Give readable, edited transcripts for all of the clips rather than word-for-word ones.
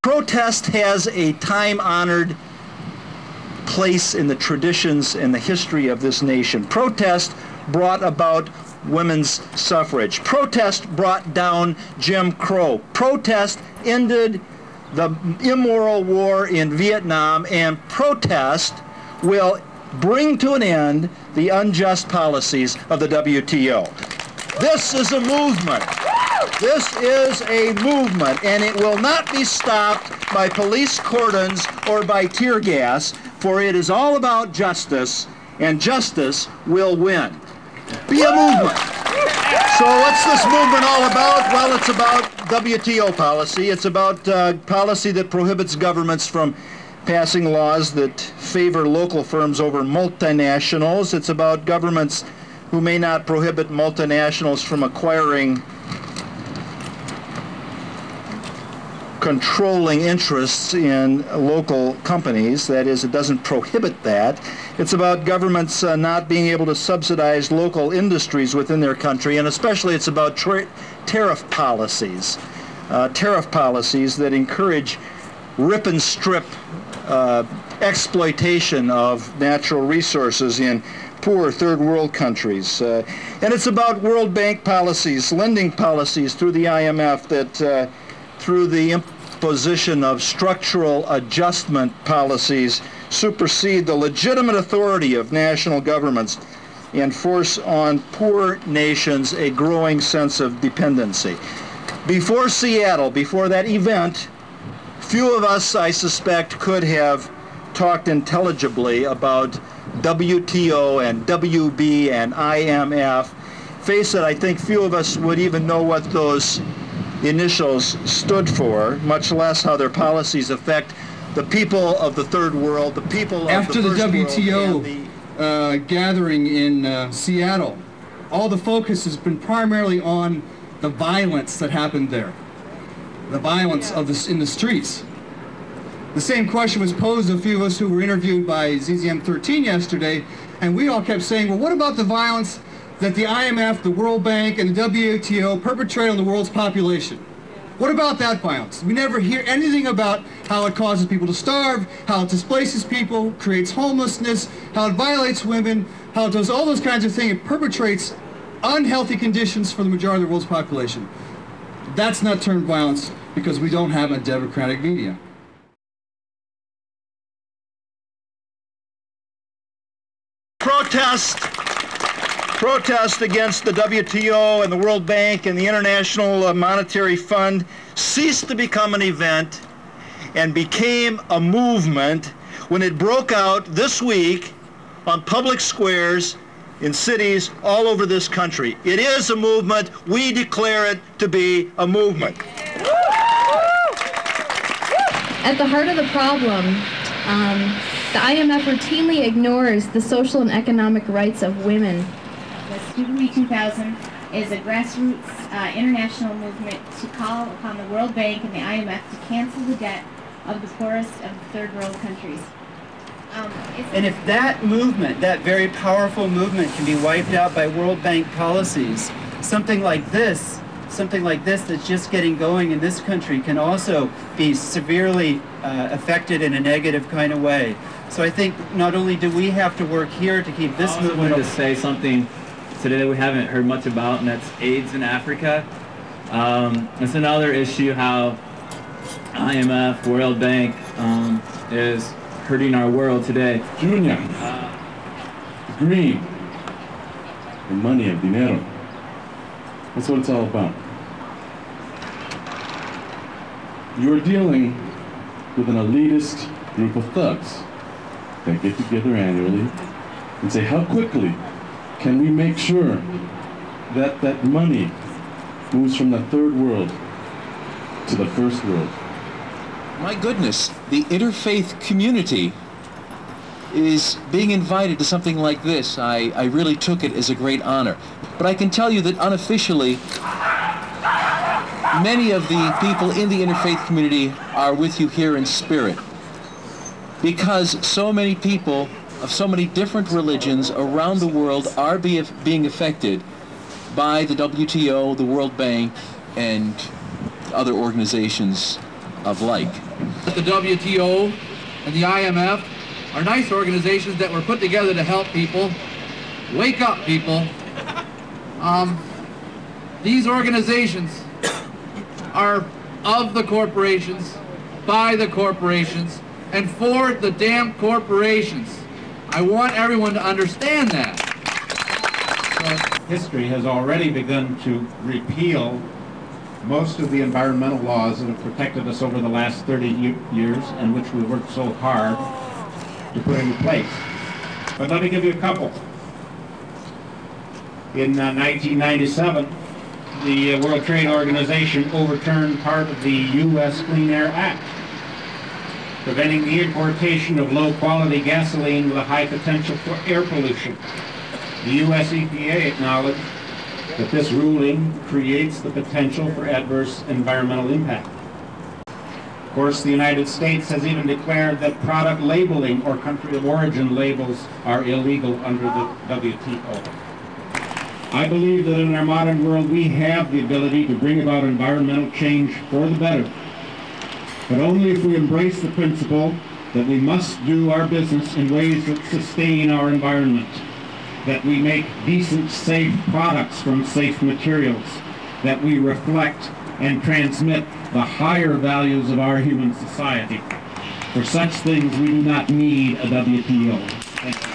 Protest has a time-honored place in the traditions and the history of this nation. Protest brought about women's suffrage. Protest brought down Jim Crow. Protest ended the immoral war in Vietnam, and protest will bring to an end the unjust policies of the WTO. This is a movement. This is a movement, and it will not be stopped by police cordons or by tear gas, for it is all about justice, and justice will win. Be a movement. So what's this movement all about? Well, it's about WTO policy. It's about policy that prohibits governments from passing laws that favor local firms over multinationals. It's about governments who may not prohibit multinationals from acquiring controlling interests in local companies. That is, it doesn't prohibit that. It's about governments not being able to subsidize local industries within their country, and especially it's about tariff policies. Tariff policies that encourage rip and strip exploitation of natural resources in poor third world countries. And it's about World Bank policies, lending policies through the IMF that through the imposition of structural adjustment policies supersede the legitimate authority of national governments and force on poor nations a growing sense of dependency. Before Seattle, before that event, few of us, I suspect, could have talked intelligibly about WTO and WB and IMF. Face it, I think few of us would even know what those initials stood for, much less how their policies affect the people of the third world, the people of the first world. After the WTO gathering in Seattle, all the focus has been primarily on the violence that happened there, the violence of in the streets. The same question was posed to a few of us who were interviewed by ZZM 13 yesterday, and we all kept saying, well, what about the violence that the IMF, the World Bank, and the WTO perpetrate on the world's population? What about that violence? We never hear anything about how it causes people to starve, how it displaces people, creates homelessness, how it violates women, how it does all those kinds of things. It perpetrates unhealthy conditions for the majority of the world's population. That's not termed violence because we don't have a democratic media. Protest against the WTO and the World Bank and the International Monetary Fund ceased to become an event and became a movement when it broke out this week on public squares in cities all over this country. It is a movement. We declare it to be a movement. At the heart of the problem, the IMF routinely ignores the social and economic rights of women. The Student Me 2000 is a grassroots international movement to call upon the World Bank and the IMF to cancel the debt of the poorest of the third world countries. And if that movement, that very powerful movement, can be wiped out by World Bank policies, something like this that's just getting going in this country can also be severely affected in a negative kind of way. So I think not only do we have to work here to keep this movement... I wanted to say something today that we haven't heard much about, and that's AIDS in Africa. It's another issue how IMF, World Bank is hurting our world today. Junior, green, the money of dinero. That's what it's all about. You're dealing with an elitist group of thugs that get together annually and say, how quickly can we make sure that that money moves from the third world to the first world? My goodness, the interfaith community is being invited to something like this. I really took it as a great honor. But I can tell you that unofficially, many of the people in the interfaith community are with you here in spirit, because so many people of so many different religions around the world are being affected by the WTO, the World Bank, and other organizations of like. The WTO and the IMF are nice organizations that were put together to help people. Wake up, people. These organizations are of the corporations, by the corporations, and for the damn corporations. I want everyone to understand that. History has already begun to repeal most of the environmental laws that have protected us over the last 30 years and which we worked so hard to put into place. But let me give you a couple. In 1997, the World Trade Organization overturned part of the U.S. Clean Air Act, preventing the importation of low-quality gasoline with a high potential for air pollution. The U.S. EPA acknowledged that this ruling creates the potential for adverse environmental impact. Of course, the United States has even declared that product labeling or country of origin labels are illegal under the WTO. I believe that in our modern world we have the ability to bring about environmental change for the better, but only if we embrace the principle that we must do our business in ways that sustain our environment, that we make decent, safe products from safe materials, that we reflect and transmit the higher values of our human society. For such things, we do not need a WTO. Thank you.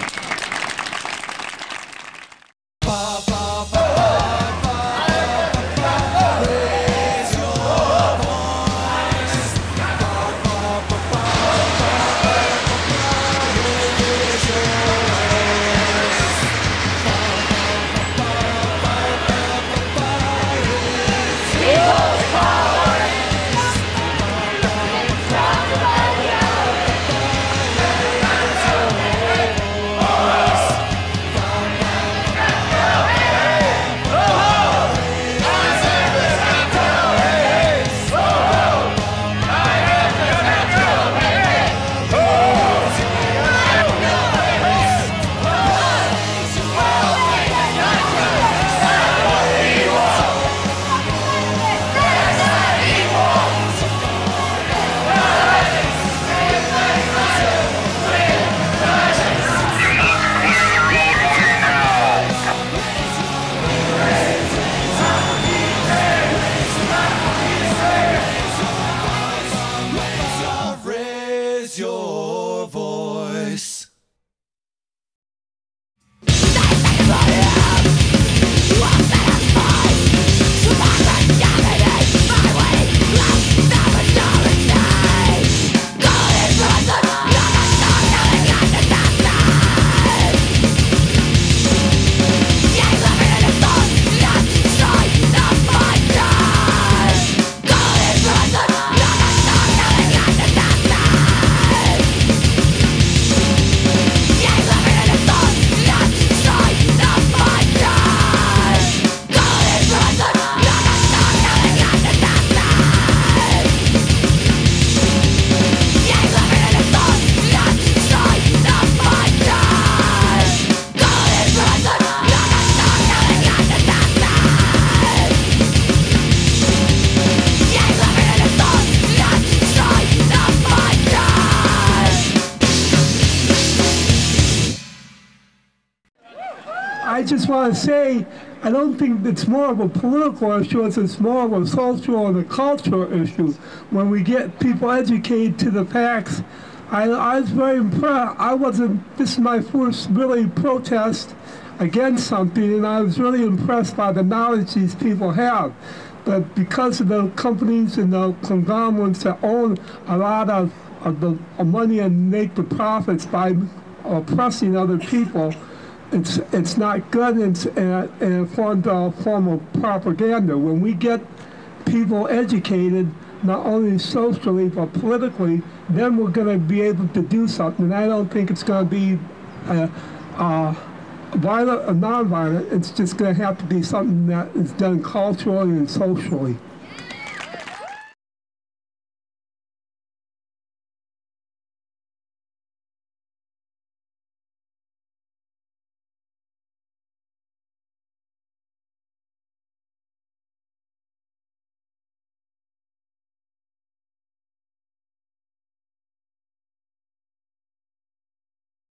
I just want to say, I don't think it's more of a political issue, it's more of a social and a cultural issue. When we get people educated to the facts, I was very impressed. This is my first really protest against something, and I was really impressed by the knowledge these people have. But because of the companies and the conglomerates that own a lot of the money and make the profits by oppressing other people, it's not good, and it forms a form of propaganda. When we get people educated, not only socially but politically, then we're going to be able to do something. And I don't think it's going to be violent or non-violent. It's just going to have to be something that is done culturally and socially.